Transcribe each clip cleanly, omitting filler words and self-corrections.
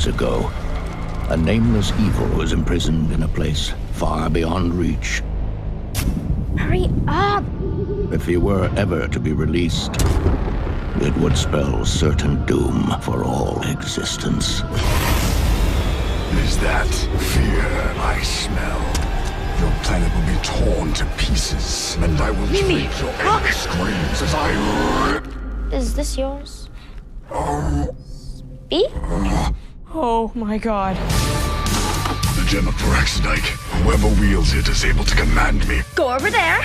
centuries ago, a nameless evil was imprisoned in a place far beyond reach. Hurry up! If he were ever to be released, it would spell certain doom for all existence. Is that fear I smell? Your planet will be torn to pieces, and I will Mimi, take your look! angry screams as I rip. Is this yours? Speak? Oh my god. The gem of Paraxidike. Whoever wields it is able to command me. Go over there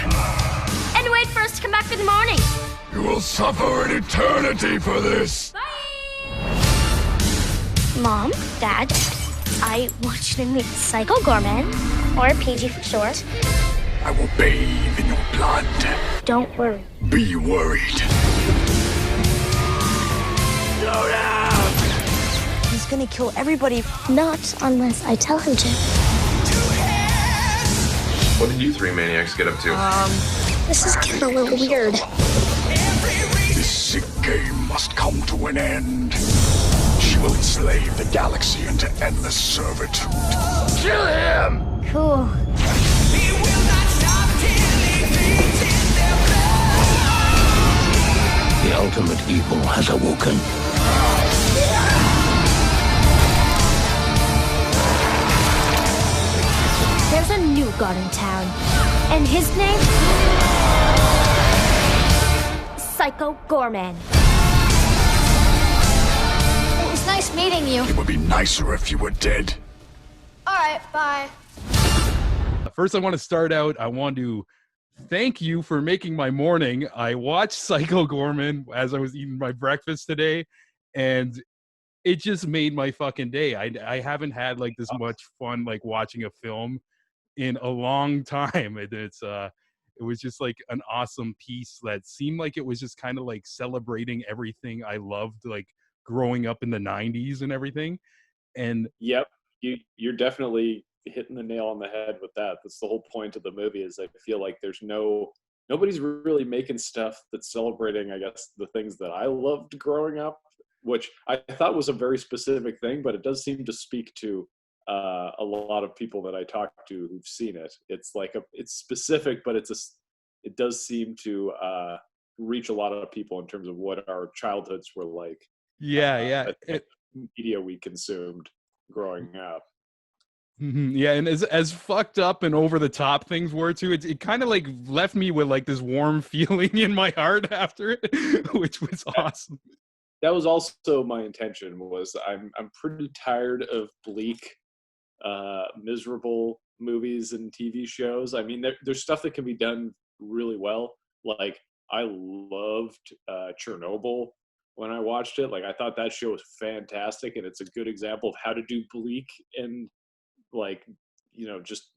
and wait for us to come back in the morning. You will suffer an eternity for this. Mom, Dad, I want you to meet Psycho Goreman, or PG for short. I will bathe in your blood. Don't worry. Be worried. Go down! He's gonna kill everybody. Not unless I tell him to. What did you three maniacs get up to? This is getting a little weird. This sick game must come to an end. She will enslave the galaxy into endless servitude. Kill him! Cool. The ultimate evil has awoken. There's a new god in town, and his name? Psycho Goreman. It was nice meeting you. It would be nicer if you were dead. All right, bye. First, I want to start out. I want to thank you for making my morning. I watched Psycho Goreman as I was eating my breakfast today, and it just made my fucking day. I haven't had like this much fun like watching a film in a long time. It was just like an awesome piece that seemed like it was just kind of like celebrating everything I loved, like growing up in the 90s and everything. And yep, you're definitely hitting the nail on the head with that. That's the whole point of the movie, is I feel like there's nobody's really making stuff that's celebrating, I guess, the things that I loved growing up, which I thought was a very specific thing, but it does seem to speak to a lot of people that I talk to who've seen it. It's like it's specific, but it does seem to reach a lot of people in terms of what our childhoods were like. Yeah. Media we consumed growing up. Yeah, and as fucked up and over the top things were too, it kind of like left me with like this warm feeling in my heart after it, which was awesome. That was also my intention. Was I'm pretty tired of bleak, miserable movies and TV shows. I mean, there's stuff that can be done really well. Like I loved Chernobyl when I watched it. Like I thought that show was fantastic, and it's a good example of how to do bleak and like, just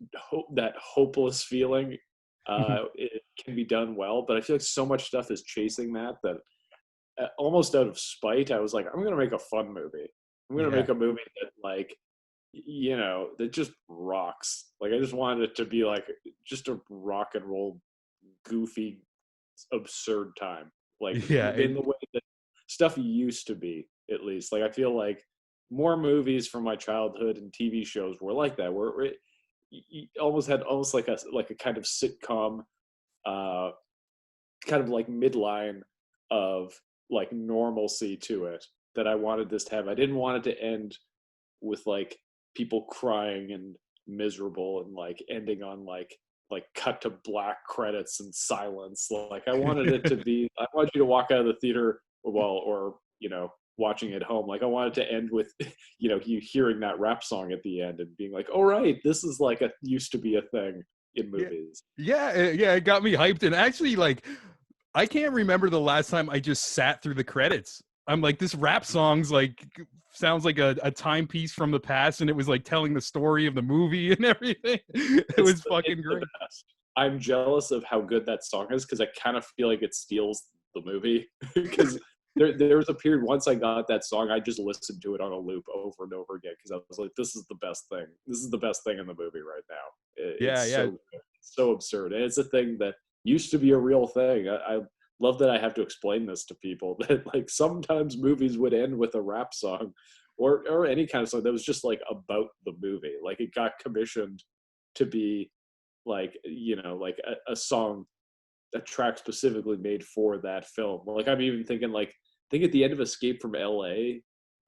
that hopeless feeling. It can be done well, but I feel like so much stuff is chasing that almost out of spite, I was like, I'm going to make a fun movie. I'm going to make a movie that like, that just rocks. Like I just wanted it to be like just a rock and roll, goofy, absurd time. Like in the way that stuff used to be, at least. Like I feel like more movies from my childhood and TV shows were like that, where you almost had like a kind of sitcom, kind of like midline of like normalcy to it that I wanted this to have. I didn't want it to end with like people crying and miserable and like ending on like cut to black credits and silence. Like I wanted it to be, I want you to walk out of the theater or watching at home. Like I wanted to end with, you hearing that rap song at the end and being like, oh, right, this is like used to be a thing in movies. Yeah, it got me hyped. And actually, like, I can't remember the last time I just sat through the credits. I'm like, this rap song's like, sounds like a timepiece from the past, and it was like telling the story of the movie and everything. It was fucking great. I'm jealous of how good that song is, because I kind of feel like it steals the movie. Because there was a period, once I got that song, I just listened to it on a loop over and over again, because I was like, this is the best thing. This is the best thing in the movie right now. It's so absurd. And it's a thing that used to be a real thing. I love that I have to explain this to people, that like sometimes movies would end with a rap song or any kind of song that was just like about the movie. Like it got commissioned to be like, you know, like a song, a track specifically made for that film. Like I'm even thinking like, I think at the end of Escape from LA,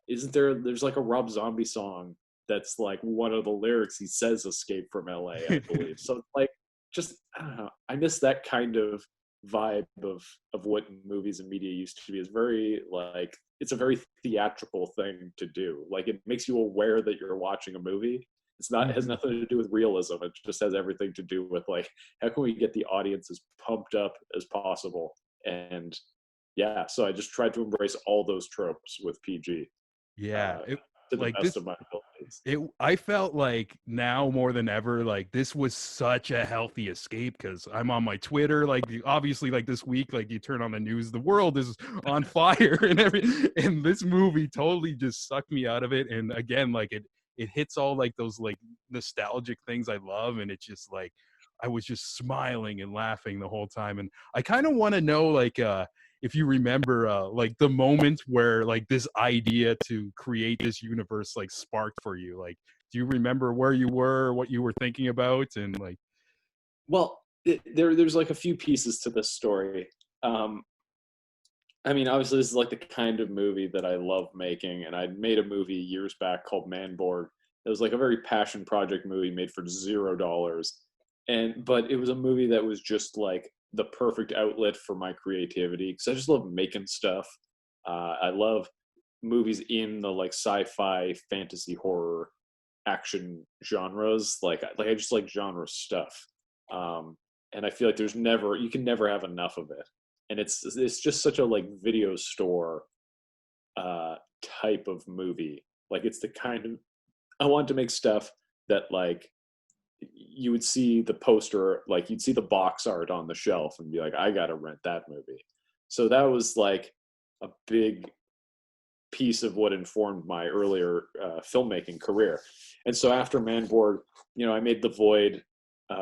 there's like a Rob Zombie song that's like one of the lyrics he says escape from LA, I believe. So like, just, I don't know, I miss that kind of vibe of what movies and media used to be. Is very like, it's a very theatrical thing to do. Like it makes you aware that you're watching a movie. It's not, it has nothing to do with realism. It just has everything to do with like, how can we get the audience as pumped up as possible? And yeah, so I just tried to embrace all those tropes with PG. Yeah, To the like best this, of my abilities. I felt like now more than ever, like this was such a healthy escape, because I'm on my Twitter, like obviously like this week, like you turn on the news, the world is on fire and this movie totally just sucked me out of it. And again, like it hits all like those like nostalgic things I love, and it's just like I was just smiling and laughing the whole time. And I kind of want to know like if you remember like the moment where like this idea to create this universe like sparked for you. Like do you remember where you were, what you were thinking about? And like, Well, there's like a few pieces to this story. I mean, obviously, this is like the kind of movie that I love making, and I made a movie years back called Manborg. It was like a very passion project movie made for $0, but it was a movie that was just like the perfect outlet for my creativity, because I just love making stuff. I love movies in the like sci-fi, fantasy, horror, action genres. Like I just like genre stuff, and I feel like you can never have enough of it. And it's just such a like video store type of movie. Like it's the kind of, I want to make stuff that like you would see the poster, like you'd see the box art on the shelf and be like, I gotta rent that movie. So that was like a big piece of what informed my earlier filmmaking career. And so after Manborg, you know, I made The Void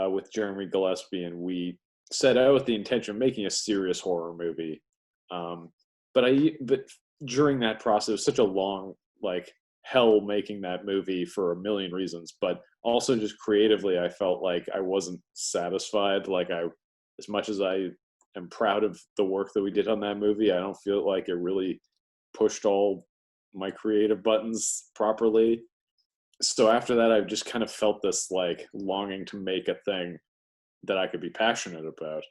with Jeremy Gillespie, and we set out with the intention of making a serious horror movie. But during that process, it was such a long like hell making that movie for a million reasons, but also just creatively, I felt like I wasn't satisfied. Like as much as I am proud of the work that we did on that movie, I don't feel like it really pushed all my creative buttons properly. So after that, I just kind of felt this like longing to make a thing that I could be passionate about.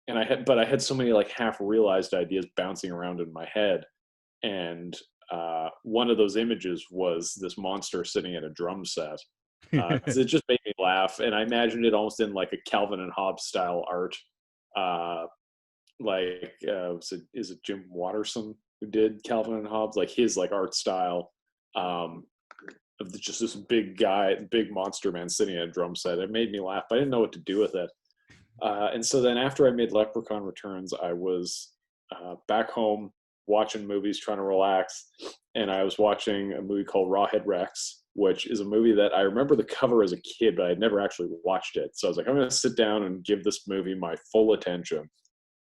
And I had so many like half realized ideas bouncing around in my head. And one of those images was this monster sitting at a drum set. Because it just made me laugh. And I imagined it almost in like a Calvin and Hobbes style art. Is it Jim Watterson who did Calvin and Hobbes? Like his like art style of just this big guy, big monster man sitting at a drum set. It made me laugh, but I didn't know what to do with it. And so then after I made Leprechaun Returns, I was back home watching movies, trying to relax. And I was watching a movie called Rawhead Rex, which is a movie that I remember the cover as a kid, but I had never actually watched it. So I was like, I'm going to sit down and give this movie my full attention.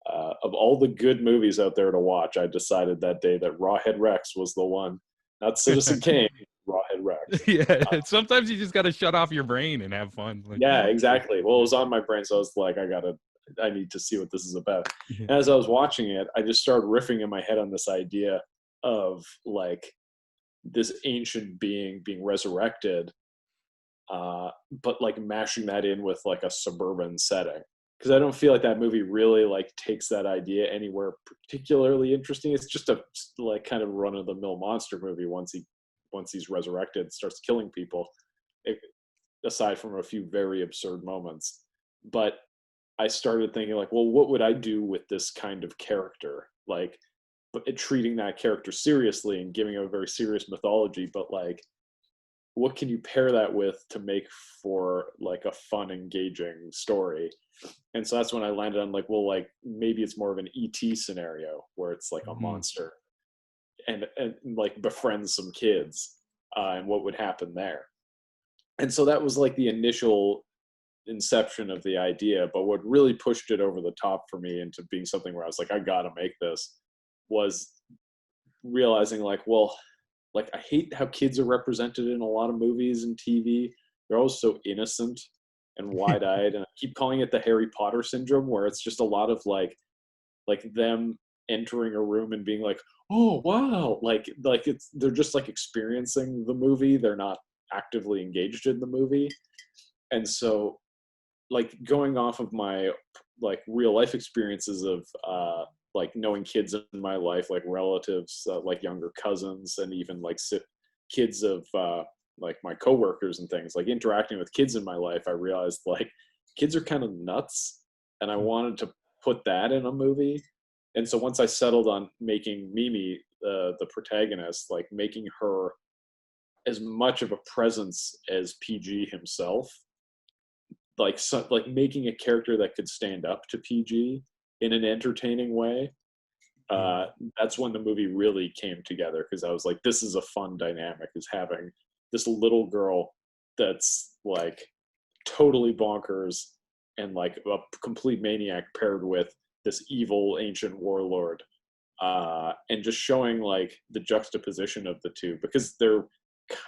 Of all the good movies out there to watch, I decided that day that Rawhead Rex was the one. Not Citizen Kane, Rawhead Rex. Yeah, sometimes you just got to shut off your brain and have fun. Like, yeah, exactly. Well, it was on my brain, so I was like, I need to see what this is about. And as I was watching it, I just started riffing in my head on this idea of like this ancient being resurrected, but like mashing that in with like a suburban setting. Because I don't feel like that movie really like takes that idea anywhere particularly interesting. It's just a like kind of run of the mill monster movie once he's resurrected, starts killing people, aside from a few very absurd moments. But I started thinking like, well, what would I do with this kind of character? Like, but treating that character seriously and giving him a very serious mythology, but like, what can you pair that with to make for like a fun, engaging story? And so that's when I landed on like, well, like maybe it's more of an ET scenario where it's like a monster and like befriends some kids, and what would happen there. And so that was like the initial inception of the idea. But what really pushed it over the top for me into being something where I was like, I gotta make this, was realizing like, well, like, I hate how kids are represented in a lot of movies and TV. They're always so innocent and wide-eyed, and I keep calling it the Harry Potter syndrome, where it's just a lot of like them entering a room and being like, oh wow, like they're just like experiencing the movie. They're not actively engaged in the movie. And so, like, going off of my like real life experiences of like knowing kids in my life, like relatives, like younger cousins, and even like kids of like my coworkers and things, like interacting with kids in my life, I realized like kids are kind of nuts, and I wanted to put that in a movie. And so once I settled on making Mimi the protagonist, like making her as much of a presence as PG himself, like making a character that could stand up to PG in an entertaining way, that's when the movie really came together, because I was like, this is a fun dynamic, is having this little girl that's like totally bonkers and like a complete maniac paired with this evil ancient warlord, and just showing like the juxtaposition of the two, because they're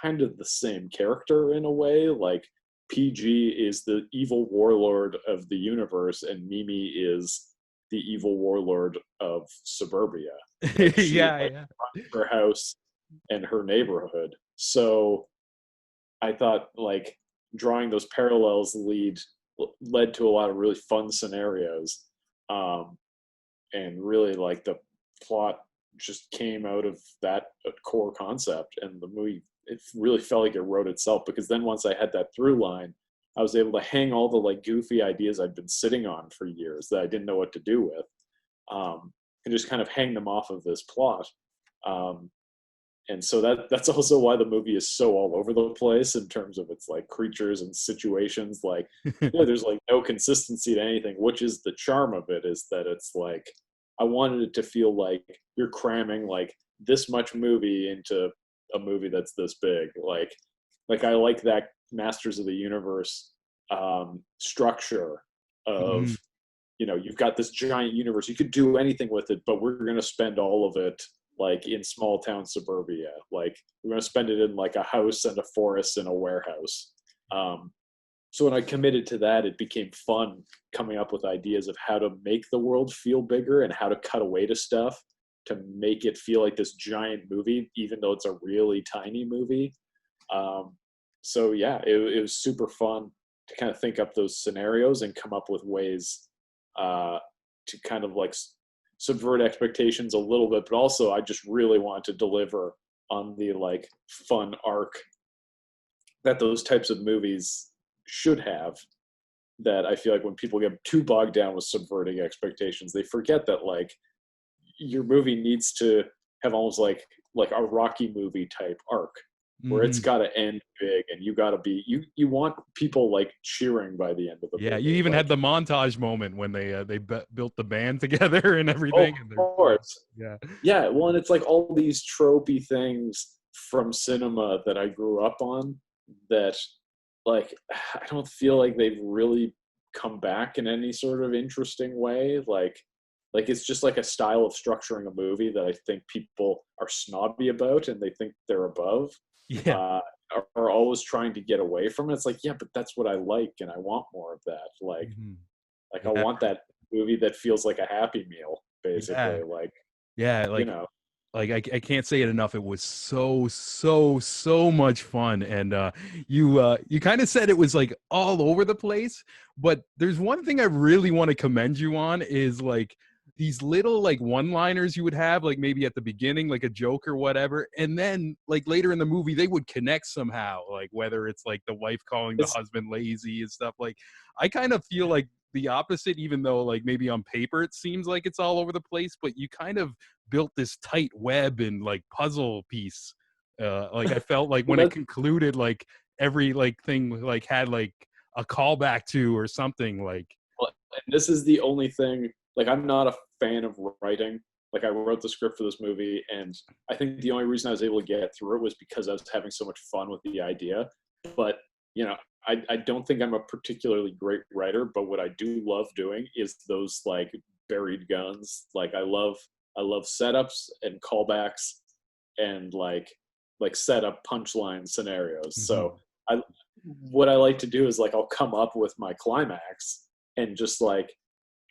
kind of the same character in a way. Like, PG is the evil warlord of the universe, and Mimi is the evil warlord of suburbia. Like, Yeah. Her house and her neighborhood. So I thought like drawing those parallels led to a lot of really fun scenarios, and really like the plot just came out of that core concept, and the movie, it really felt like it wrote itself, because then once I had that through line, I was able to hang all the like goofy ideas I'd been sitting on for years that I didn't know what to do with, and just kind of hang them off of this plot. And so that's also why the movie is so all over the place in terms of its like creatures and situations. Like, there's like no consistency to anything, which is the charm of it, is that it's like, I wanted it to feel like you're cramming like this much movie into a movie that's this big. Like I like that Masters of the Universe structure of, you've got this giant universe, you could do anything with it, but we're going to spend all of it like in small town suburbia. Like, we're going to spend it in like a house and a forest and a warehouse. So when I committed to that, it became fun coming up with ideas of how to make the world feel bigger and how to cut away to stuff to make it feel like this giant movie, even though it's a really tiny movie. So yeah, it was super fun to kind of think up those scenarios and come up with ways to kind of like subvert expectations a little bit, but also I just really want to deliver on the like fun arc that those types of movies should have, that I feel like when people get too bogged down with subverting expectations, they forget that like your movie needs to have almost like a Rocky movie type arc, where it's got to end big, and you got to be you want people like cheering by the end of the movie. Yeah, you even like, had the montage moment when they built the band together and everything. Of course. Yeah. Well, and it's like all these tropey things from cinema that I grew up on that, like, I don't feel like they've really come back in any sort of interesting way. Like it's just like a style of structuring a movie that I think people are snobby about, and they think they're above. Yeah. Are always trying to get away from it. It's like, yeah, but that's what I like, and I want more of that. Like, I want that movie that feels like a Happy Meal, basically. Like I can't say it enough. It was so much fun, and you kind of said it was like all over the place. But there's one thing I really want to commend you on, is like these little like one-liners you would have, like maybe at the beginning, like a joke or whatever, and then like later in the movie they would connect somehow, like whether it's like the wife calling the husband lazy and stuff. Like, I kind of feel like the opposite, even though like maybe on paper it seems like it's all over the place, but you kind of built this tight web and like puzzle piece. Like I felt like when it concluded, like every like thing like had like a callback to or something. Like, and this is the only thing, like, I'm not a fan of writing. Like, I wrote the script for this movie, and I think the only reason I was able to get through it was because I was having so much fun with the idea. But, I don't think I'm a particularly great writer, but what I do love doing is those like buried guns. Like, I love setups and callbacks and like like set up punchline scenarios. Mhm. So what I like to do is like I'll come up with my climax and just like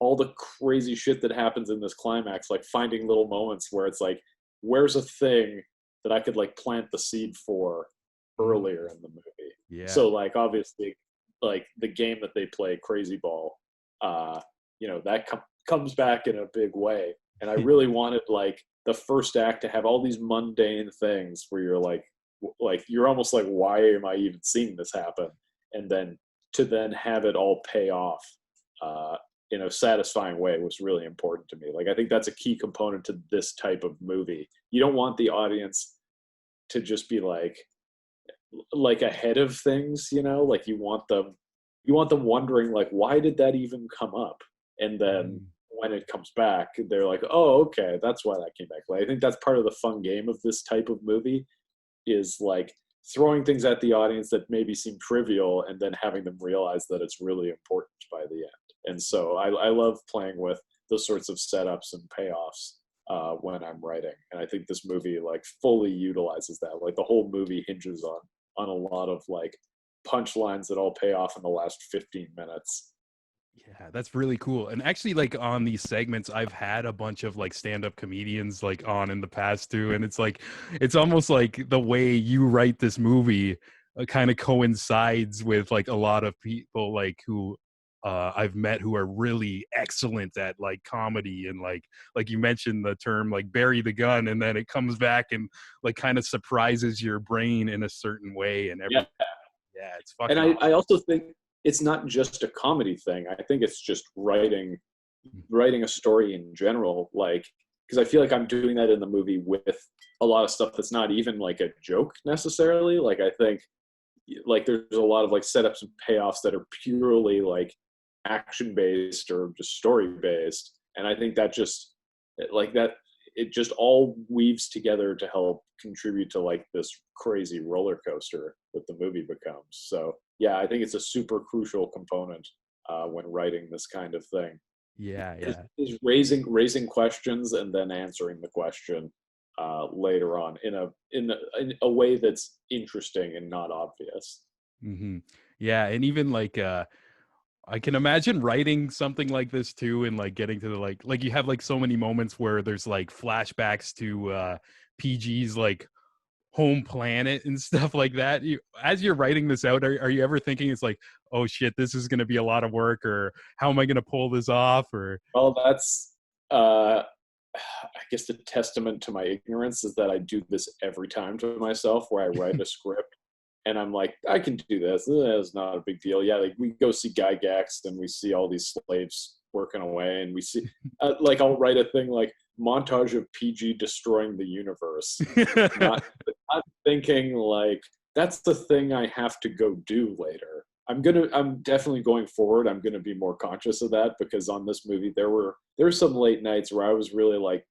all the crazy shit that happens in this climax, like finding little moments where it's like, where's a thing that I could like plant the seed for earlier in the movie. Yeah. So like obviously like the game that they play, Crazy Ball, you know, that comes back in a big way. And I really wanted like the first act to have all these mundane things where you're like you're almost like, why am I even seeing this happen? And then to then have it all pay off in a satisfying way was really important to me. Like I think that's a key component to this type of movie. You don't want the audience to just be like ahead of things, you know, like you want them wondering like, why did that even come up? And then when it comes back, they're like, oh, okay, that's why that came back. Like I think that's part of the fun game of this type of movie, is like throwing things at the audience that maybe seem trivial and then having them realize that it's really important by the end. And so I love playing with those sorts of setups and payoffs when I'm writing. And I think this movie like fully utilizes that. Like the whole movie hinges on a lot of like punchlines that all pay off in the last 15 minutes. Yeah, that's really cool. And actually, like on these segments, I've had a bunch of like stand-up comedians like on in the past too, and it's like it's almost like the way you write this movie kind of coincides with like a lot of people like who I've met who are really excellent at like comedy, and like you mentioned the term like bury the gun, and then it comes back and like kind of surprises your brain in a certain way, and everything. Yeah, it's fucking. And awesome. I also think it's not just a comedy thing. I think it's just writing a story in general. Like, because I feel like I'm doing that in the movie with a lot of stuff that's not even like a joke necessarily. Like, I think like there's a lot of like setups and payoffs that are purely like action based or just story based. And I think that just like that, it just all weaves together to help contribute to like this crazy roller coaster that the movie becomes. So yeah, I think it's a super crucial component when writing this kind of thing. Yeah. Is raising questions and then answering the question later on in a way that's interesting and not obvious. Mm-hmm. Yeah, and even like I can imagine writing something like this too, and like getting to the like you have like so many moments where there's like flashbacks to PG's like home planet and stuff like that. As you're writing this out, are you ever thinking it's like, oh shit, this is going to be a lot of work, or how am I going to pull this off? Or well, that's I guess the testament to my ignorance is that I do this every time to myself, where I write a script and I'm like, I can do this. It's not a big deal. Yeah, like we go see Gygax and we see all these slaves working away, and we see like I'll write a thing like montage of PG destroying the universe. not thinking like that's the thing I have to go do later. I'm definitely going forward, I'm gonna be more conscious of that, because on this movie there were some late nights where I was really like,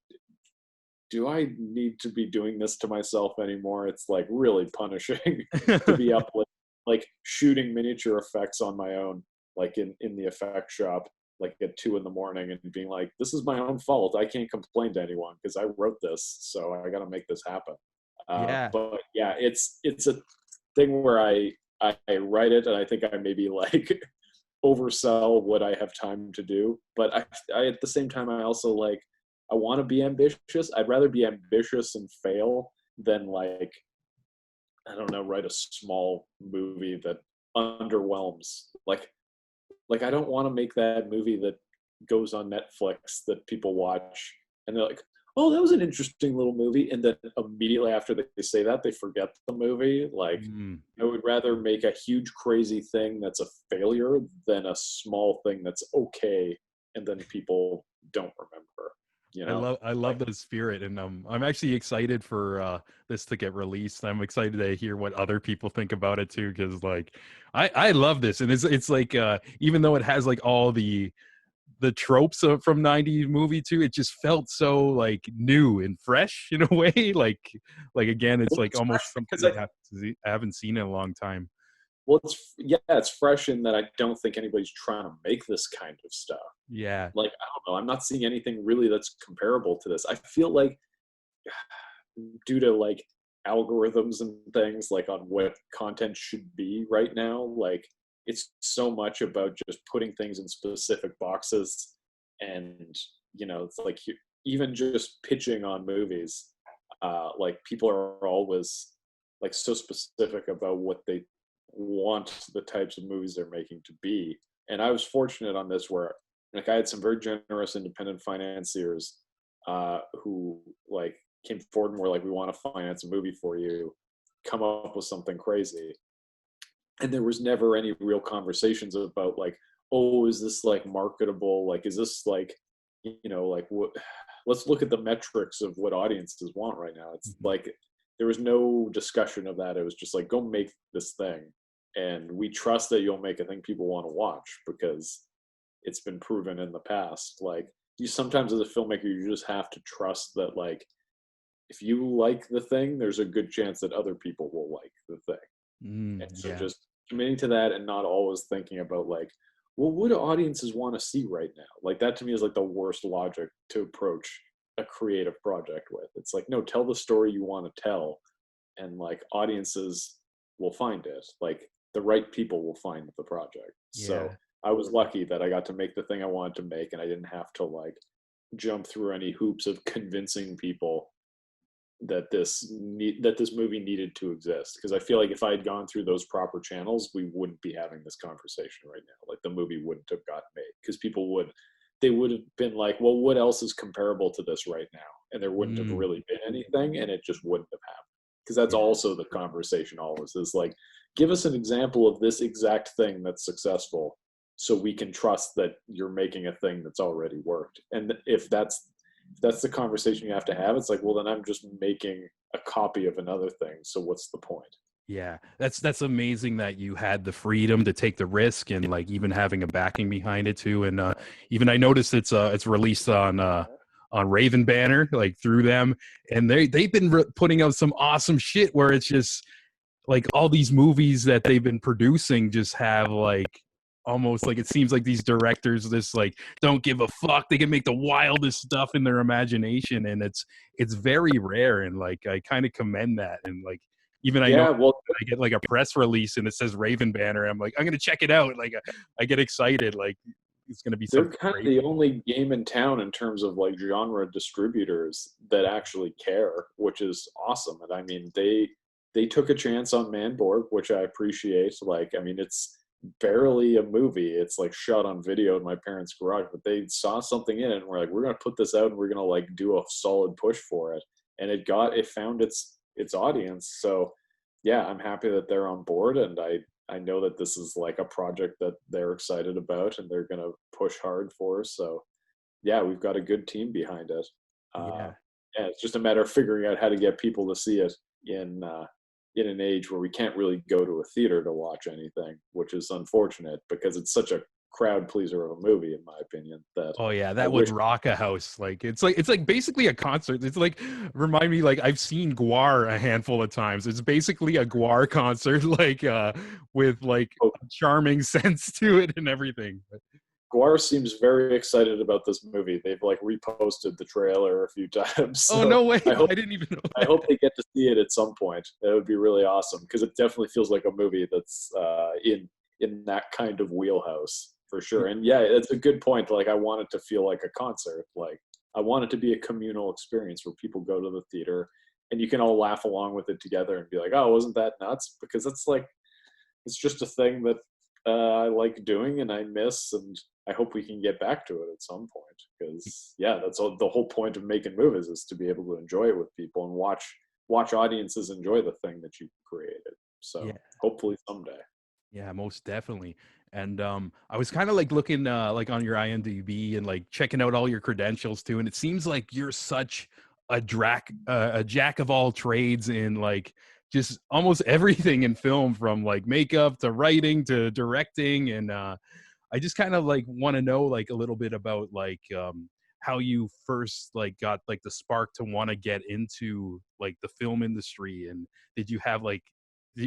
do I need to be doing this to myself anymore? It's like really punishing to be up like shooting miniature effects on my own, like in the effect shop, like at 2 a.m, and being like, this is my own fault. I can't complain to anyone because I wrote this, so I got to make this happen. Yeah. But yeah, it's a thing where I write it and I think I maybe like oversell what I have time to do. But I at the same time, I also like, I want to be ambitious. I'd rather be ambitious and fail than like, I don't know, write a small movie that underwhelms. Like I don't want to make that movie that goes on Netflix that people watch and they're like, oh, that was an interesting little movie, and then immediately after they say that, they forget the movie. Like, I would rather make a huge crazy thing that's a failure than a small thing that's okay and then people don't remember. You know? I love the spirit, and I'm actually excited for this to get released. I'm excited to hear what other people think about it too, because like I love this, and it's like even though it has like all the tropes from 90s movie too, it just felt so like new and fresh in a way. Like again, it's like almost something I haven't seen in a long time. Well, it's fresh in that I don't think anybody's trying to make this kind of stuff. Yeah. Like, I don't know, I'm not seeing anything really that's comparable to this. I feel like due to like algorithms and things like on what content should be right now. Like it's so much about just putting things in specific boxes, and it's like even just pitching on movies. Like people are always like so specific about what they want the types of movies they're making to be. And I was fortunate on this where like I had some very generous independent financiers who like came forward and were like, we want to finance a movie for you, come up with something crazy. And there was never any real conversations about like, oh, is this like marketable? Like, is this like, like what, let's look at the metrics of what audiences want right now. It's like, there was no discussion of that. It was just like, go make this thing. And we trust that you'll make a thing people want to watch because it's been proven in the past. Like you sometimes as a filmmaker, you just have to trust that like, if you like the thing, there's a good chance that other people will like the thing. And so just committing to that and not always thinking about like, well, what do audiences want to see right now? Like that to me is like the worst logic to approach a creative project with. It's like, no, tell the story you want to tell, and like audiences will find it. Like the right people will find the project. So I was lucky that I got to make the thing I wanted to make, and I didn't have to like jump through any hoops of convincing people that this movie needed to exist. Because I feel like if I had gone through those proper channels, we wouldn't be having this conversation right now. Like the movie wouldn't have gotten made because they would have been like, well, what else is comparable to this right now? And there wouldn't have really been anything, and it just wouldn't have happened. Because that's also the conversation always is like, give us an example of this exact thing that's successful so we can trust that you're making a thing that's already worked. And if that's the conversation you have to have, it's like, well, then I'm just making a copy of another thing. So what's the point? Yeah, that's amazing that you had the freedom to take the risk and like even having a backing behind it too. And even I noticed it's released on Raven Banner, like through them, and they've been putting out some awesome shit where it's just like all these movies that they've been producing just have like almost like it seems like these directors just like don't give a fuck. They can make the wildest stuff in their imagination, and it's very rare, and like I kind of commend that. And like even I know I get like a press release and it says Raven Banner, I'm like, I'm gonna check it out. Like I get excited, like it's gonna be they're something kind of great. the only game in town in terms of like genre distributors that actually care, which is awesome. And I mean they took a chance on Manborg, which I appreciate. Like, I mean, it's barely a movie. It's like shot on video in my parents' garage, but they saw something in it and we're like, we're going to put this out and we're going to like do a solid push for it. And it found its audience. So yeah, I'm happy that they're on board. And I know that this is like a project that they're excited about and they're going to push hard for. So yeah, we've got a good team behind it. And it's just a matter of figuring out how to get people to see it in an age where we can't really go to a theater to watch anything, which is unfortunate because it's such a crowd pleaser of a movie, in my opinion. That That would rock a house. Like it's like basically a concert. It's like remind me, like I've seen Gwar a handful of times. It's basically a Gwar concert, like with like a charming sense to it and everything. Gwar seems very excited about this movie. They've like reposted the trailer a few times. So no way! I didn't even know that. I hope they get to see it at some point. That would be really awesome because it definitely feels like a movie that's in that kind of wheelhouse for sure. And yeah, it's a good point. Like I want it to feel like a concert. Like I want it to be a communal experience where people go to the theater and you can all laugh along with it together and be like, "Oh, wasn't that nuts?" Because it's just a thing that I like doing and I miss, and I hope we can get back to it at some point because that's the whole point of making movies is to be able to enjoy it with people and watch audiences enjoy the thing that you created. So hopefully someday. Yeah, most definitely. And I was kind of like looking like on your IMDb and like checking out all your credentials too, and it seems like you're such a jack of all trades in like just almost everything in film, from like makeup to writing to directing. And I just kind of like want to know like a little bit about like how you first like got like the spark to want to get into like the film industry. And did you have like,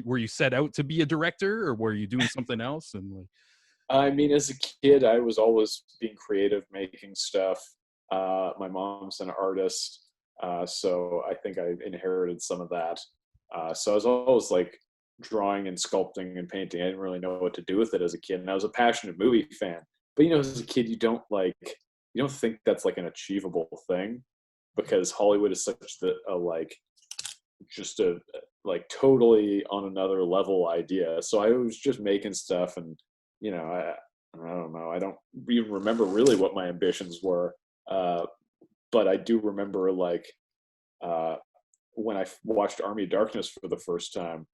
were you set out to be a director or were you doing something else? And like, I mean, as a kid, I was always being creative, making stuff. My mom's an artist, so I think I inherited some of that. So I was always like drawing and sculpting and painting. I didn't really know what to do with it as a kid, and I was a passionate movie fan. But as a kid, you don't think that's like an achievable thing, because Hollywood is such just a like totally on another level idea. So I was just making stuff, and I don't know. I don't even remember really what my ambitions were, but I do remember when I watched Army of Darkness for the first time.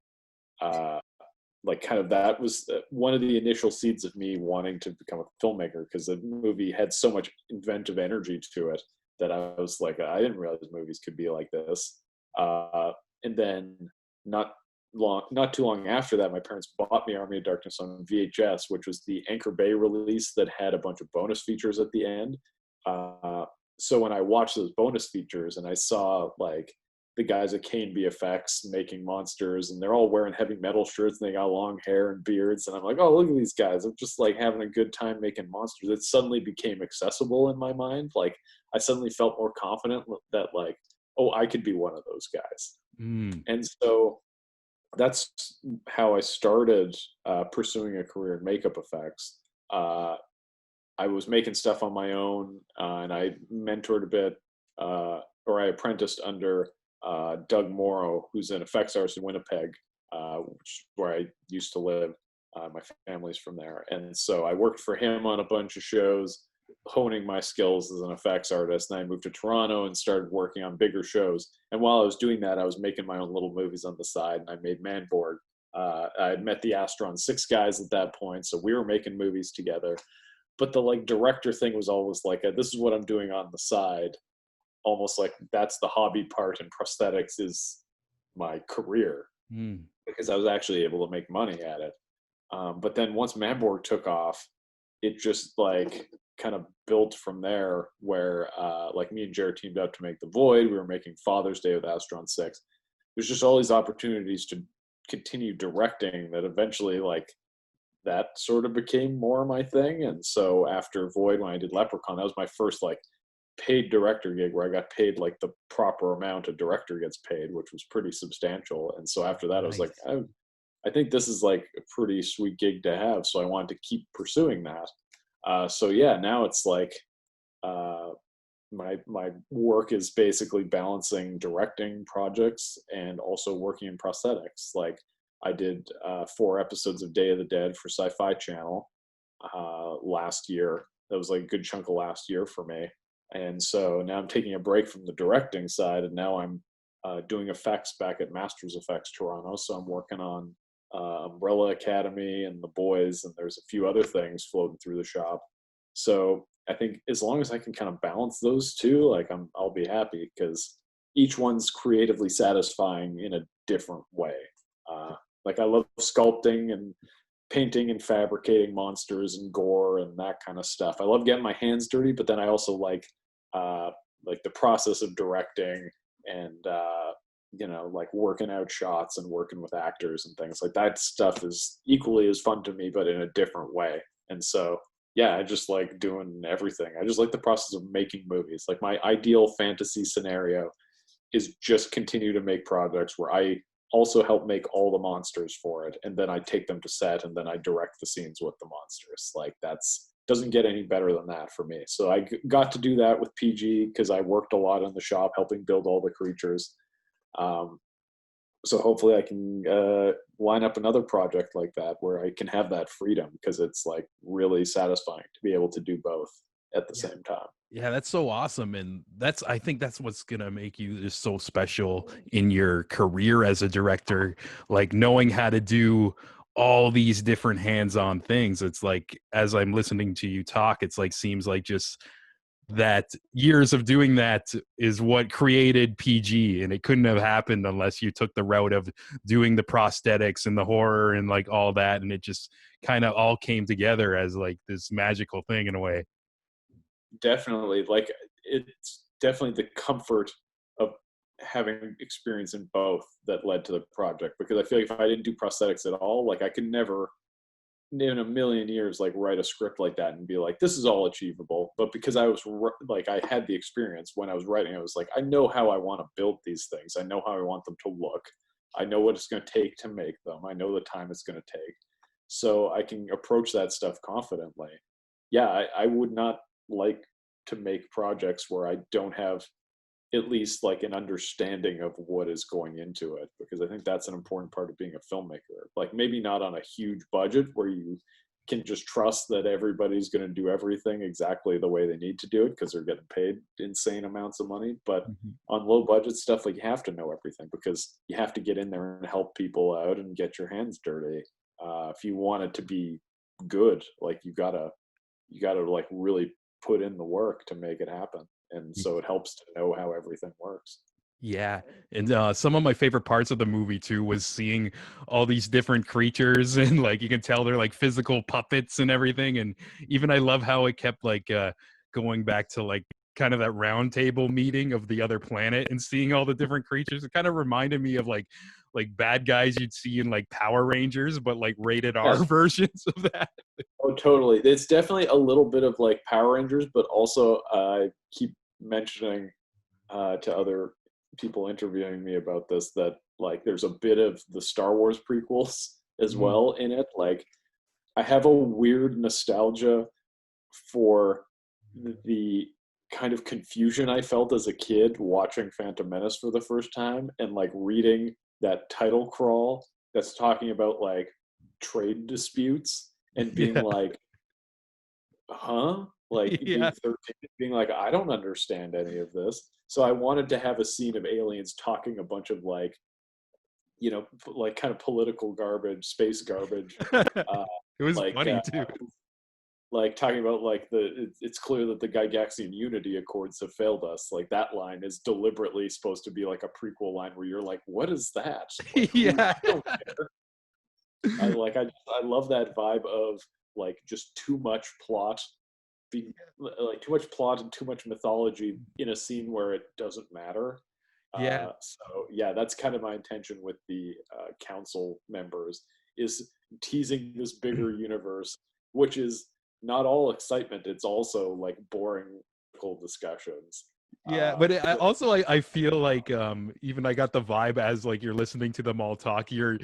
Kind of that was one of the initial seeds of me wanting to become a filmmaker, because the movie had so much inventive energy to it that I was like, I didn't realize movies could be like this. And then not too long after that, my parents bought me Army of Darkness on VHS, which was the Anchor Bay release that had a bunch of bonus features at the end. So when I watched those bonus features and I saw like the guys at Kane VFX making monsters, and they're all wearing heavy metal shirts and they got long hair and beards, and I'm like, oh, look at these guys. I'm just like having a good time making monsters. It suddenly became accessible in my mind. Like I suddenly felt more confident that like, oh, I could be one of those guys. And so that's how I started pursuing a career in makeup effects. I was making stuff on my own, and I mentored a bit, or I apprenticed under Doug Morrow, who's an effects artist in Winnipeg, which is where I used to live. My family's from there. And so I worked for him on a bunch of shows, honing my skills as an effects artist. And I moved to Toronto and started working on bigger shows. And while I was doing that, I was making my own little movies on the side, and I made Manborg. I had met the Astron 6 guys at that point, so we were making movies together. But the like director thing was always like, this is what I'm doing on the side. Almost like that's the hobby part, and prosthetics is my career, because I was actually able to make money at it. But then once Manborg took off, it just like kind of built from there, where like me and Jared teamed up to make The Void. We were making Father's Day with Astron 6. There's just all these opportunities to continue directing that eventually like that sort of became more my thing. And so after Void, when I did Leprechaun, that was my first like paid director gig, where I got paid like the proper amount a director gets paid, which was pretty substantial. And so after that, I was like, I think this is like a pretty sweet gig to have. So I wanted to keep pursuing that. So yeah, now it's like my work is basically balancing directing projects and also working in prosthetics. Like I did 4 episodes of Day of the Dead for Sci-Fi Channel last year. That was like a good chunk of last year for me. And so now I'm taking a break from the directing side, and now I'm doing effects back at Masters Effects Toronto. So I'm working on Umbrella Academy and The Boys, and there's a few other things floating through the shop. So I think as long as I can kind of balance those two, like I'll be happy, because each one's creatively satisfying in a different way. Like I love sculpting and painting and fabricating monsters and gore and that kind of stuff. I love getting my hands dirty, but then I also like the process of directing and like working out shots and working with actors and things like that. Stuff is equally as fun to me, but in a different way. And so yeah, I just like doing everything. I just like the process of making movies. Like my ideal fantasy scenario is just continue to make projects where I also help make all the monsters for it, and then I take them to set, and then I direct the scenes with the monsters. Like that's doesn't get any better than that for me. So I got to do that with PG because I worked a lot in the shop helping build all the creatures. So hopefully I can line up another project like that where I can have that freedom, because it's like really satisfying to be able to do both at the same time. Yeah, that's so awesome. And I think that's what's going to make you just so special in your career as a director, like knowing how to do all these different hands-on things. It's like, as I'm listening to you talk, it's like, seems like just that years of doing that is what created PG, and it couldn't have happened unless you took the route of doing the prosthetics and the horror and like all that. And it just kind of all came together as like this magical thing in a way. Definitely. Like it's definitely the comfort of having experience in both that led to the project, because I feel like if I didn't do prosthetics at all, like I could never in a million years like write a script like that and be like, this is all achievable. But because I was like, I had the experience when I was writing, I was like, I know how I want to build these things. I know how I want them to look. I know what it's going to take to make them. I know the time it's going to take. So I can approach that stuff confidently. Yeah, I would not like to make projects where I don't have at least like an understanding of what is going into it, because I think that's an important part of being a filmmaker. Like maybe not on a huge budget where you can just trust that everybody's going to do everything exactly the way they need to do it because they're getting paid insane amounts of money. But on low budget stuff, like you have to know everything because you have to get in there and help people out and get your hands dirty. If you want it to be good, like you gotta like really put in the work to make it happen. And so it helps to know how everything works. Yeah, and some of my favorite parts of the movie too was seeing all these different creatures, and like you can tell they're like physical puppets and everything. And even I love how it kept like going back to like kind of that round table meeting of the other planet and seeing all the different creatures. It kind of reminded me of like bad guys you'd see in like Power Rangers, but like rated R versions of that. Oh, totally. It's definitely a little bit of like Power Rangers, but also I keep mentioning to other people interviewing me about this that like there's a bit of the Star Wars prequels as well in it. Like I have a weird nostalgia for the kind of confusion I felt as a kid watching Phantom Menace for the first time and like reading that title crawl that's talking about like trade disputes and being like, huh? Like being 13, being like, I don't understand any of this. So I wanted to have a scene of aliens talking a bunch of like, you know, like kind of political garbage, space garbage. It was like, funny too. Like talking about like it's clear that the Gygaxian Unity Accords have failed us. Like that line is deliberately supposed to be like a prequel line where you're like, what is that? Like, Yeah. I don't care. I love that vibe of like just too much plot, being like too much plot and too much mythology in a scene where it doesn't matter. Yeah. So yeah, that's kind of my intention with the council members is teasing this bigger universe, which is not all excitement. It's also like boring discussions. Yeah, but I feel like even I got the vibe as like you're listening to them all talk, you're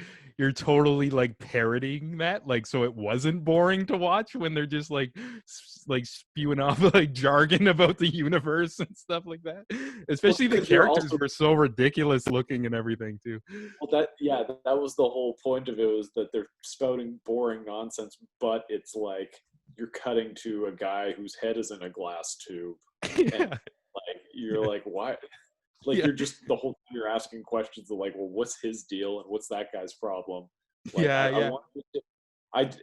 totally like parodying that, like so it wasn't boring to watch when they're just like spewing off like jargon about the universe and stuff like that. Especially the characters were so ridiculous looking and everything too. Well, that was the whole point of it, was that they're spouting boring nonsense, but it's like you're cutting to a guy whose head is in a glass tube. And, like you're like, why? Like you're just the whole time you're asking questions of like, well, what's his deal and what's that guy's problem? Like, I wanted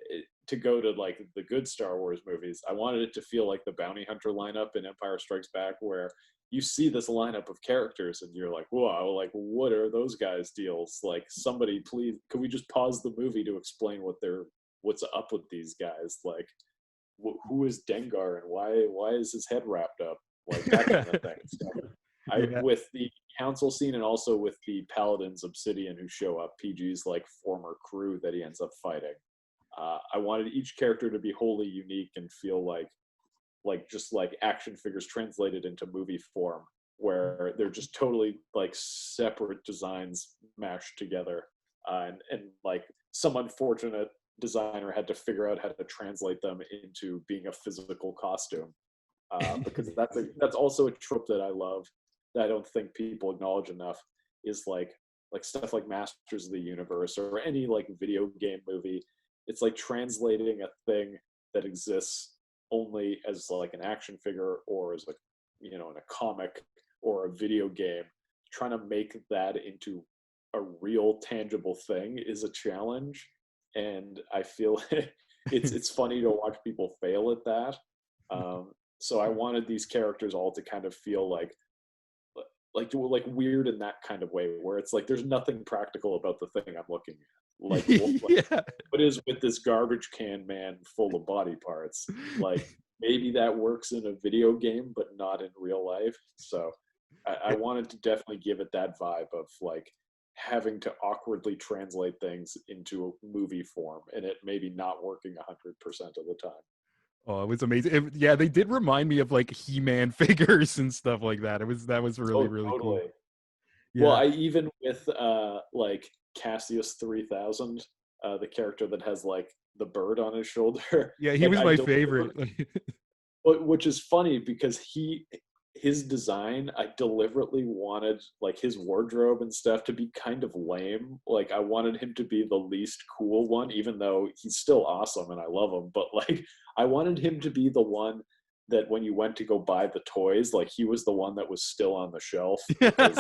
to go to like the good Star Wars movies. I wanted it to feel like the bounty hunter lineup in Empire Strikes Back, where you see this lineup of characters and you're like, whoa, like what are those guys' deals? Like somebody, please, could we just pause the movie to explain what's up with these guys? Like, who is Dengar and why is his head wrapped up? Like that kind of thing. So with the council scene and also with the Paladins Obsidian who show up, PG's like former crew that he ends up fighting. I wanted each character to be wholly unique and feel like just like action figures translated into movie form, where they're just totally like separate designs mashed together, and like some unfortunate designer had to figure out how to translate them into being a physical costume. Because that's also a trope that I love that I don't think people acknowledge enough, is like stuff like Masters of the Universe or any like video game movie. It's like translating a thing that exists only as like an action figure or as like, you know, in a comic or a video game. Trying to make that into a real tangible thing is a challenge, and I feel it's funny to watch people fail at that. So I wanted these characters all to kind of feel like weird in that kind of way, where it's like there's nothing practical about the thing I'm looking at. Like, what is with this garbage can man full of body parts? Like maybe that works in a video game, but not in real life. So I wanted to definitely give it that vibe of like having to awkwardly translate things into a movie form, and it maybe not working 100% of the time. Oh, it was amazing. They did remind me of like He-Man figures and stuff like that. That was really, really totally. cool. Yeah. Well, I even with like Cassius 3000, the character that has like the bird on his shoulder. Yeah, he Like, was I my don't- favorite. Which is funny because his design, I deliberately wanted like his wardrobe and stuff to be kind of lame. Like I wanted him to be the least cool one, even though he's still awesome and I love him. But like I wanted him to be the one that when you went to go buy the toys, like he was the one that was still on the shelf because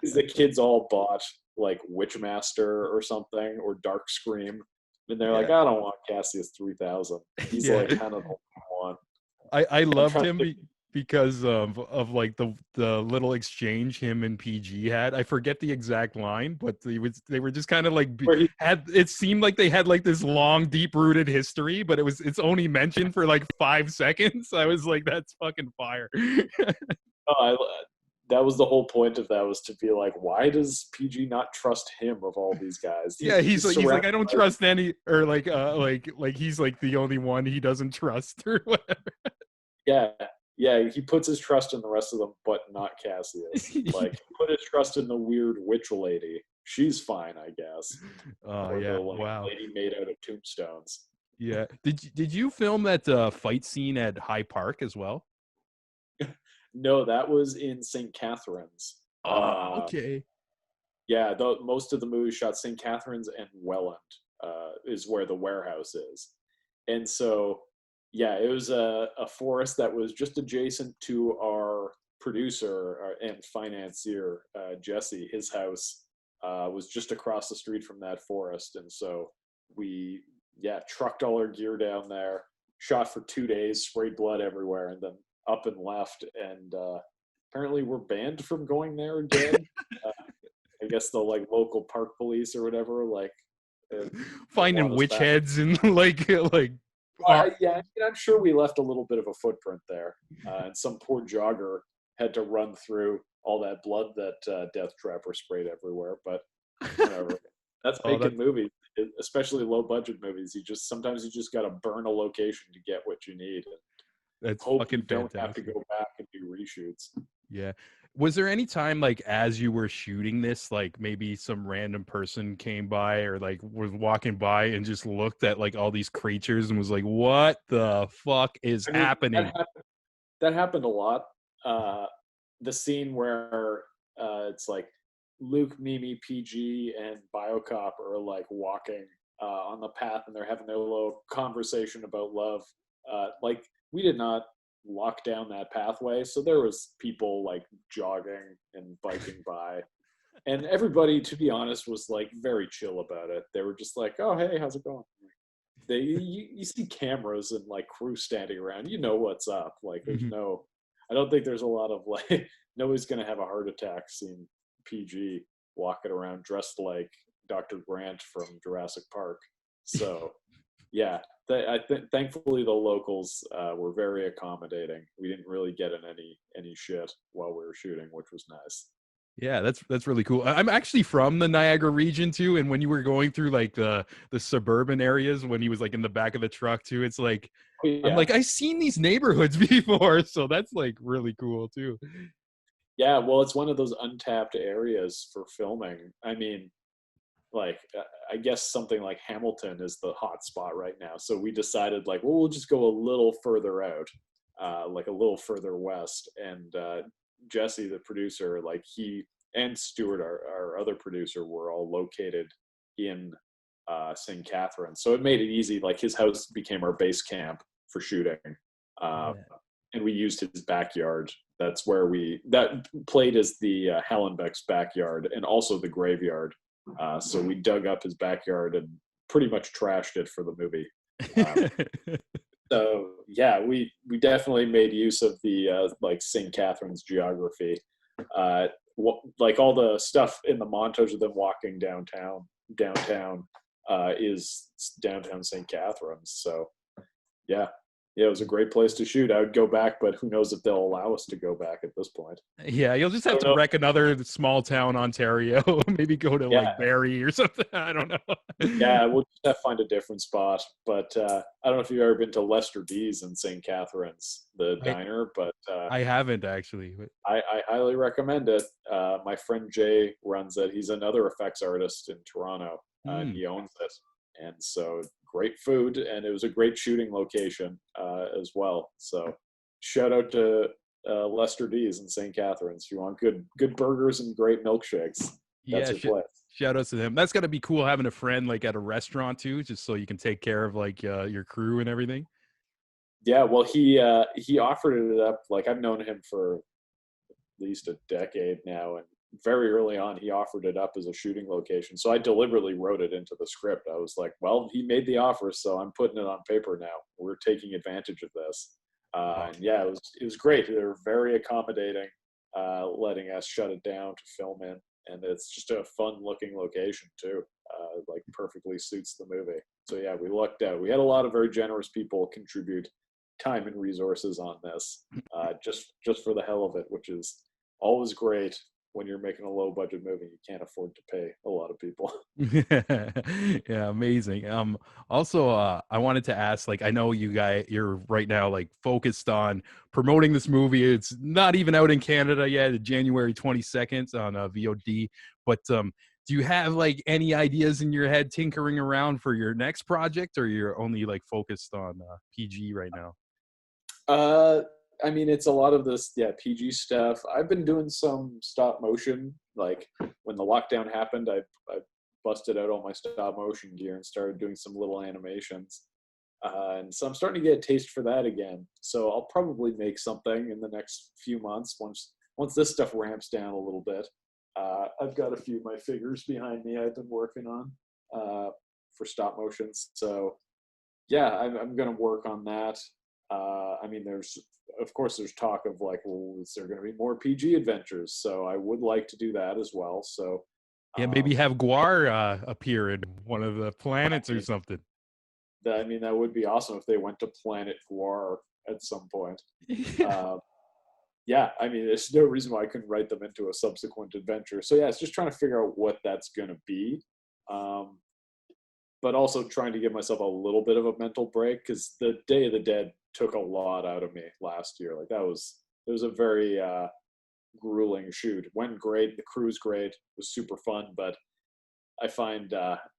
the kids all bought like Witchmaster or something or Dark Scream. And they're like, I don't want Cassius 3000. He's like kind of the one. I loved trying him to- because of like the little exchange him and PG had. I forget the exact line, but they were just kind of like Where he- had it seemed like they had like this long, deep rooted history, but it's only mentioned for like 5 seconds. I was like, that's fucking fire. That was the whole point of that, was to be like, why does PG not trust him of all these guys? Yeah, he's like I surrounded don't by- trust any, or like he's like the only one he doesn't trust or whatever. Yeah, he puts his trust in the rest of them, but not Cassius. Like, he put his trust in the weird witch lady. She's fine, I guess. Or Yeah, the, like, wow. lady made out of tombstones. Yeah. Did you film that fight scene at High Park as well? No, that was in St. Catharines. Okay. Yeah, most of the movie shot St. Catharines and Welland is where the warehouse is. And so, yeah, it was a forest that was just adjacent to our producer and financier, Jesse. His house was just across the street from that forest. And so we, trucked all our gear down there, shot for 2 days, sprayed blood everywhere, and then up and left. And apparently we're banned from going there again. I guess the like local park police or whatever, like Finding want us witch back. heads and like Yeah, I'm sure we left a little bit of a footprint there, and some poor jogger had to run through all that blood that Death Trapper sprayed everywhere. But whatever, that's making movies, especially low budget movies. Sometimes you just got to burn a location to get what you need. that's Hope fucking you don't fantastic. have to go back and do reshoots. Yeah. Was there any time like as you were shooting this, like maybe some random person came by or like was walking by and just looked at like all these creatures and was like, what the fuck is happening? That happened a lot. The scene where it's like Luke, Mimi, PG, and Biocop are like walking on the path and they're having their little conversation about love. Like we did not lock down that pathway, so there was people like jogging and biking by, and everybody, to be honest, was like very chill about it. They were just like, oh hey, how's it going? You see cameras and like crew standing around, you know what's up. Like there's I don't think there's a lot of like nobody's gonna have a heart attack seeing PG walking around dressed like Dr. Grant from Jurassic Park. So yeah, thankfully the locals were very accommodating. We didn't really get in any shit while we were shooting, which was nice. Yeah, that's really cool. I'm actually from the Niagara region too, and when you were going through like the suburban areas, when he was like in the back of the truck too, it's like I'm like I've seen these neighborhoods before, so that's like really cool too. Yeah, well, it's one of those untapped areas for filming. I mean, like I guess something like Hamilton is the hot spot right now. So we decided like, well, we'll just go a little further out, like a little further west. And Jesse, the producer, like he and Stuart, our other producer, were all located in St. Catharines. So it made it easy. Like his house became our base camp for shooting. And we used his backyard. That's where that played as the Hallenbeck's backyard and also the graveyard. So we dug up his backyard and pretty much trashed it for the movie. So yeah, we definitely made use of the like St. Catharines geography. Like all the stuff in the montage of them walking downtown is downtown St. Catharines. So yeah, Yeah, it was a great place to shoot. I would go back, but who knows if they'll allow us to go back at this point. Yeah, you'll just I have don't to know. wreck another small town Ontario. Maybe go to Yeah, like Barrie or something. I don't know. yeah, we'll just have to find a different spot. But I don't know if you've ever been to Lester D's in St. Catharines, the I, diner, but I haven't actually. I highly recommend it. My friend Jay runs it. He's another effects artist in Toronto. Hmm. He owns it. And so great food, and it was a great shooting location as well. So shout out to Lester D's in St. Catharines. If you want good burgers and great milkshakes, that's Yeah, your place. shout outs to them. That's got to be cool having a friend like at a restaurant too, just so you can take care of like your crew and everything. Yeah, well, he offered it up. Like I've known him for at least a decade now, and very early on he offered it up as a shooting location. So I deliberately wrote it into the script. I was like, well, he made the offer, so I'm putting it on paper now. We're taking advantage of this. And yeah, it was great. They were very accommodating, letting us shut it down to film in, and it's just a fun looking location too. Like perfectly suits the movie. So yeah, we lucked out. We had a lot of very generous people contribute time and resources on this, just for the hell of it, which is always great when you're making a low budget movie. You can't afford to pay a lot of people. Yeah, amazing. Also, I wanted to ask, like, I know you're right now like focused on promoting this movie. It's not even out in Canada yet, January 22nd on VOD. But do you have like any ideas in your head tinkering around for your next project, or you're only like focused on PG right now? I mean, it's a lot of this, yeah, PG stuff. I've been doing some stop motion. Like when the lockdown happened, I busted out all my stop motion gear and started doing some little animations. And so I'm starting to get a taste for that again. So I'll probably make something in the next few months once this stuff ramps down a little bit. I've got a few of my figures behind me I've been working on for stop motions. So yeah, I'm going to work on that. I mean, of course, there's talk of like, well, is there going to be more PG adventures? So I would like to do that as well. So Yeah, maybe have Guar appear in one of the planets or something. I mean, that would be awesome if they went to Planet Guar at some point. Yeah, I mean, there's no reason why I couldn't write them into a subsequent adventure. So yeah, it's just trying to figure out what that's going to be. But also trying to give myself a little bit of a mental break, because the Day of the Dead took a lot out of me last year. Like it was a very grueling shoot. Went great, the crew's great, it was super fun, but I find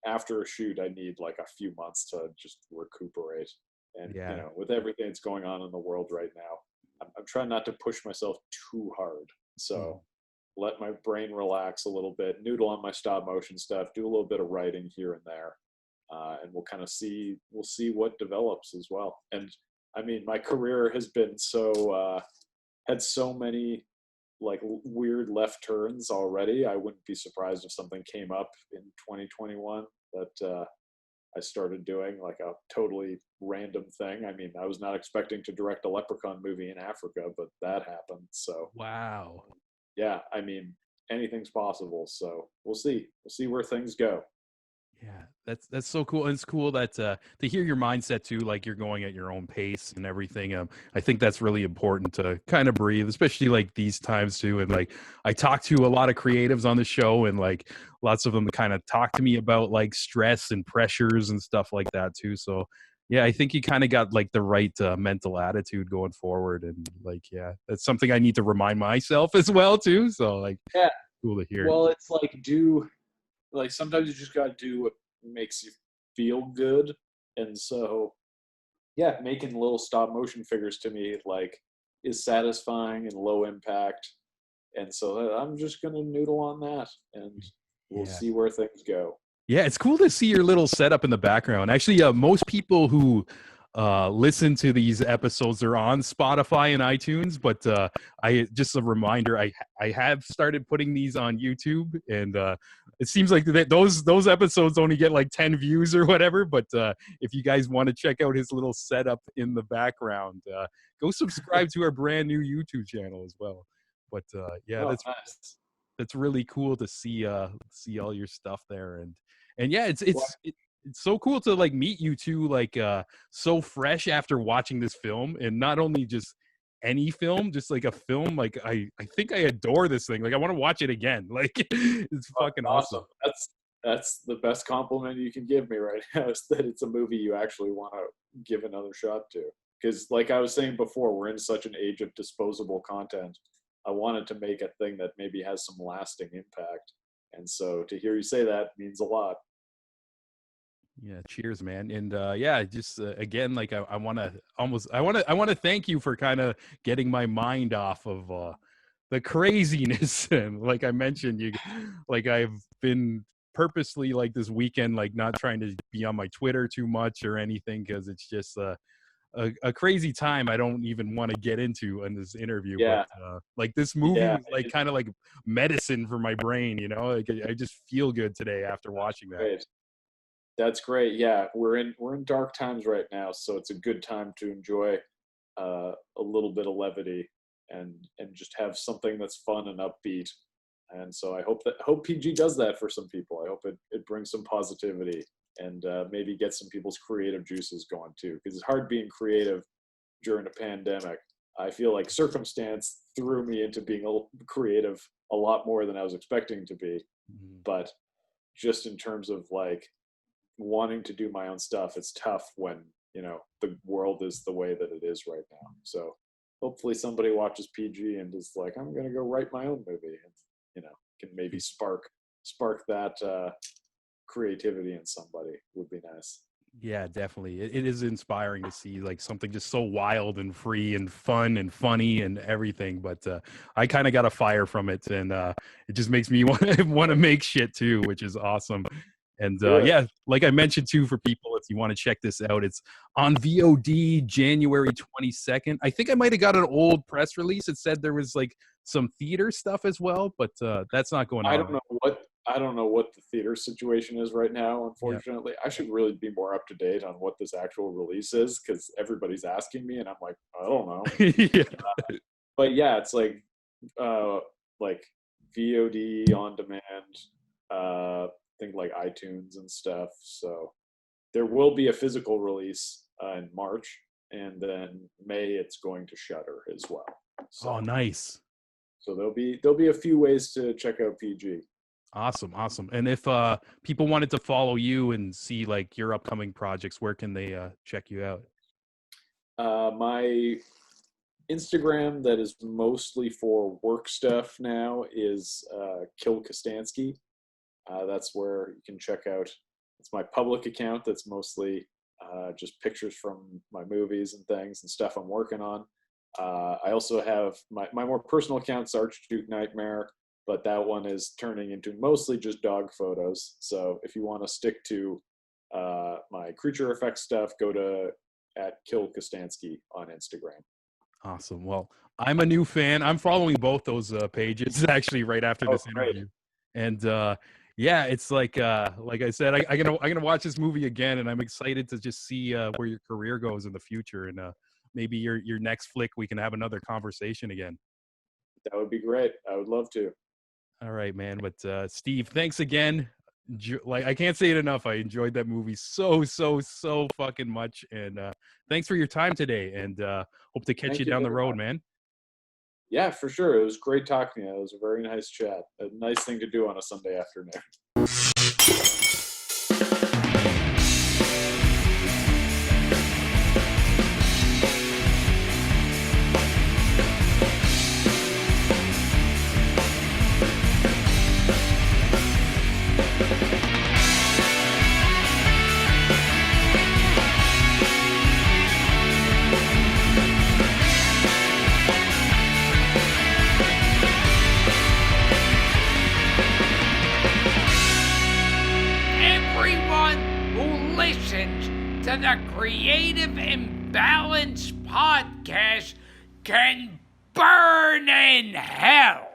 after a shoot I need like a few months to just recuperate. And Yeah. you know, with everything that's going on in the world right now, I'm trying not to push myself too hard. So let my brain relax a little bit, noodle on my stop motion stuff, do a little bit of writing here and there. And we'll kind of see what develops as well. And I mean, my career has been had so many like weird left turns already. I wouldn't be surprised if something came up in 2021 that I started doing, like a totally random thing. I mean, I was not expecting to direct a Leprechaun movie in Africa, but that happened. So Wow. yeah, I mean, anything's possible. So we'll see where things go. Yeah, that's so cool. And it's cool that to hear your mindset too, like you're going at your own pace and everything. I think that's really important to kind of breathe, especially like these times too. And like I talk to a lot of creatives on the show, and like lots of them kind of talk to me about like stress and pressures and stuff like that too. So yeah, I think you kind of got like the right mental attitude going forward. And like, yeah, that's something I need to remind myself as well too. So like, Yeah, cool to hear. well, it's like sometimes you just got to do what makes you feel good. And so yeah, making little stop motion figures to me like is satisfying and low impact. And so I'm just going to noodle on that, and we'll see where things go. Yeah, it's cool to see your little setup in the background. Actually, most people who listen to these episodes are on Spotify and iTunes, but I just a reminder, I have started putting these on YouTube, and it seems like those episodes only get like 10 views or whatever. But if you guys want to check out his little setup in the background, go subscribe to our brand new YouTube channel as well. But yeah, Oh, nice. that's really cool to see all your stuff there. And yeah, it's so cool to like meet you two, like so fresh after watching this film, and not only just any film, just like a film. Like I think I adore this thing. Like I want to watch it again. Like it's fucking awesome. That's the best compliment you can give me right now, is that it's a movie you actually want to give another shot to. Because like I was saying before, we're in such an age of disposable content. I wanted to make a thing that maybe has some lasting impact. And so to hear you say that means a lot. Yeah, cheers, man. And yeah, just again, like I want to thank you for kind of getting my mind off of the craziness. And like I mentioned, like I've been purposely like this weekend, like not trying to be on my Twitter too much or anything, because it's just a crazy time I don't even want to get into in this interview. Yeah. But like this movie was like kind of like medicine for my brain, you know. Like I just feel good today after watching that. Great. That's great. Yeah, we're in dark times right now, so it's a good time to enjoy a little bit of levity and just have something that's fun and upbeat. And so I hope PG does that for some people. I hope it brings some positivity and maybe get some people's creative juices going too, because it's hard being creative during a pandemic. I feel like circumstance threw me into being creative a lot more than I was expecting to be. Mm-hmm. But just in terms of like wanting to do my own stuff, it's tough when, you know, the world is the way that it is right now. So hopefully somebody watches PG and is like, I'm going to go write my own movie, and, you know, can maybe spark that creativity in somebody. Would be nice. Yeah, definitely. It is inspiring to see like something just so wild and free and fun and funny and everything. But I kind of got a fire from it, and it just makes me want to make shit too, which is awesome. And yeah, like I mentioned too, for people, if you want to check this out, it's on VOD January 22nd. I think I might have got an old press release. It said there was like some theater stuff as well, but that's not going on. I don't know what the theater situation is right now, unfortunately. Yeah. I should really be more up to date on what this actual release is, because everybody's asking me and I'm like, I don't know. Yeah. But yeah, it's like VOD on demand, think like iTunes and stuff. So there will be a physical release in March, and then May it's going to Shudder as well. So, oh, nice. So there'll be a few ways to check out PG. Awesome. And if people wanted to follow you and see like your upcoming projects, where can they check you out? My Instagram, that is mostly for work stuff now, is Kill Kostanski. That's where you can check out. It's my public account that's mostly just pictures from my movies and things and stuff I'm working on. I also have my more personal account's Archduke Nightmare, but that one is turning into mostly just dog photos. So if you want to stick to my creature effects stuff, go to @Kill Kostanski on Instagram. Awesome. Well, I'm a new fan. I'm following both those pages actually right after this interview. And yeah, it's like I said, I'm gonna watch this movie again, and I'm excited to just see where your career goes in the future, and maybe your next flick we can have another conversation again. That would be great. I would love to. All right, man. But Steve, thanks again. Like I can't say it enough. I enjoyed that movie so fucking much, and thanks for your time today. And hope to catch you down the road, man. Yeah, for sure. It was great talking to you. It was a very nice chat. A nice thing to do on a Sunday afternoon. To the Creative Imbalance podcast can burn in hell.